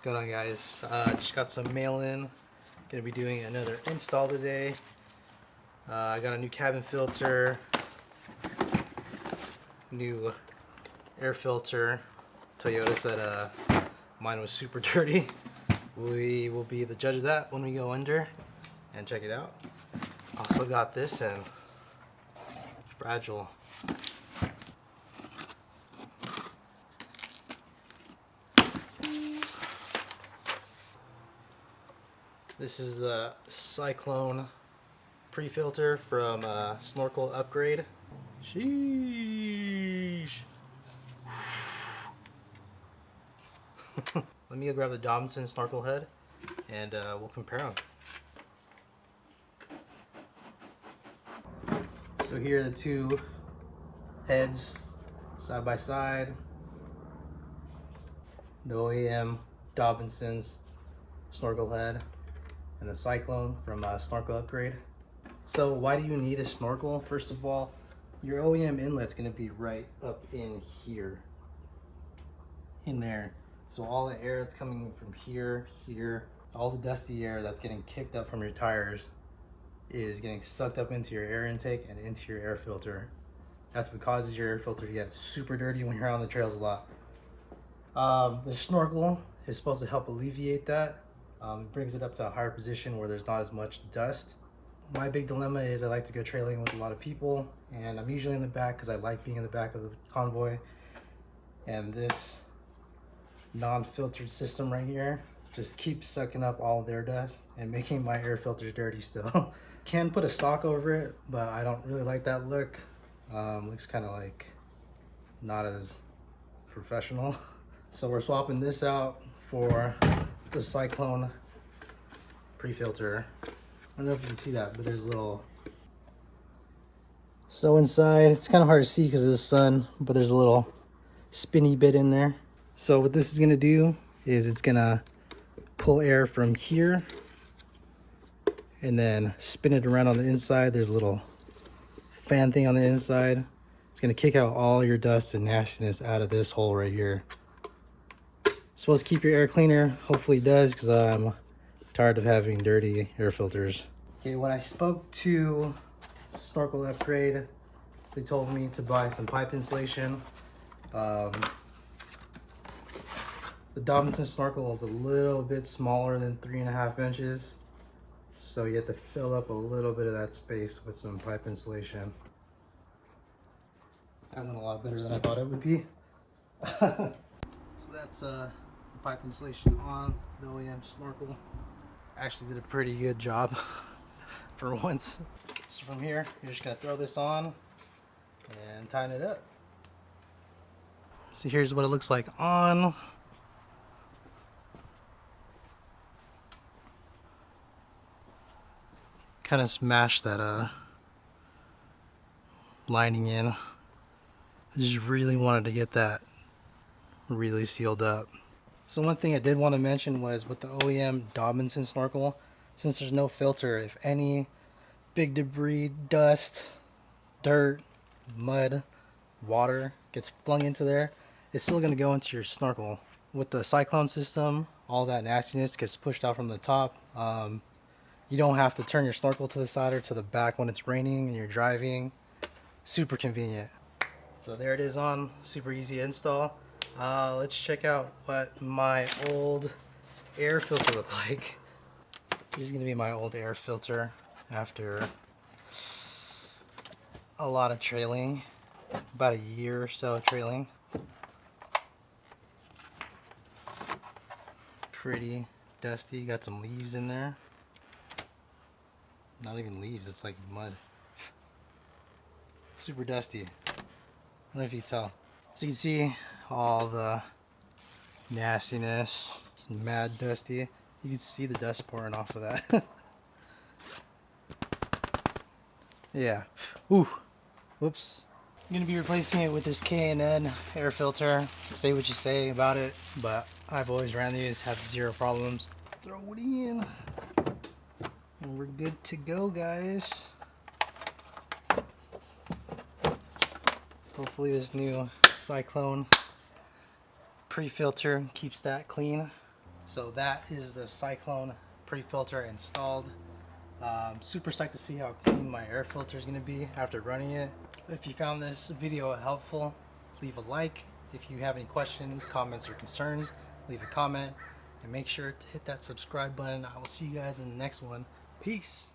going on, guys? Just got some mail in. Gonna be doing another install today. I got a new cabin filter, new air filter. Toyota said mine was super dirty. We will be the judge of that when we go under and check it out. Also got this and fragile. This is the Cyclone pre-filter from Snorkel upgrade. Sheesh. Let me go grab the Dobinson snorkel head and we'll compare them. So here are the two heads side by side. The OEM Dobinson's snorkel head and the Cyclone from Snorkel upgrade. So why do you need a snorkel? First of all, your OEM inlet's going to be right up in here, in there. So all the air that's coming from here, all the dusty air that's getting kicked up from your tires is getting sucked up into your air intake and into your air filter. That's what causes your air filter to get super dirty when you're on the trails a lot. The snorkel is supposed to help alleviate that. It brings it up to a higher position where there's not as much dust. My big dilemma is I like to go trailing with a lot of people, and I'm usually in the back because I like being in the back of the convoy. And this non-filtered system right here just keeps sucking up all their dust and making my air filters dirty still. Can put a sock over it, but I don't really like that look. Looks kind of like not as professional. So we're swapping this out for the Cyclone pre-filter. I don't know if you can see that, but there's a little... So inside, it's kind of hard to see because of the sun, but there's a little spinny bit in there. So what this is going to do is it's going to pull air from here and then spin it around on the inside. There's a little fan thing on the inside. It's going to kick out all your dust and nastiness out of this hole right here. It's supposed to keep your air cleaner. Hopefully it does, because I'm tired of having dirty air filters. Okay, when I spoke to Snorkel Upgrade, they told me to buy some pipe insulation. The Dobinson Snorkel is a little bit smaller than 3.5 inches, so you have to fill up a little bit of that space with some pipe insulation. That went a lot better than I thought it would be. So that's the pipe insulation on the OEM Snorkel. Actually did a pretty good job for once. So from here, you're just gonna throw this on and tighten it up. So here's what it looks like on. Kind of smash that lining in. I just really wanted to get that really sealed up. So one thing I did want to mention was with the OEM Dobinson Snorkel, since there's no filter, if any big debris, dust, dirt, mud, water gets flung into there, it's still going to go into your snorkel. With the Cyclone system, all that nastiness gets pushed out from the top. You don't have to turn your snorkel to the side or to the back when it's raining and you're driving. Super convenient. So there it is on, super easy install. Let's check out what my old air filter looked like. This is going to be my old air filter after a lot of trailing, about a year or so trailing. Pretty dusty, got some leaves in there. Not even leaves, it's like mud. Super dusty. I don't know if you can tell. So you can see all the nastiness. It's mad dusty. You can see the dust pouring off of that. Yeah. Ooh. Whoops. I'm going to be replacing it with this K&N air filter. Say what you say about it, but I've always ran these, have zero problems. Throw it in. And we're good to go, guys. Hopefully this new Cyclone pre-filter keeps that clean. So that is the Cyclone pre-filter installed. Super stoked to see how clean my air filter is going to be after running it. If you found this video helpful, leave a like. If you have any questions, comments, or concerns, leave a comment. And make sure to hit that subscribe button. I will see you guys in the next one. Peace.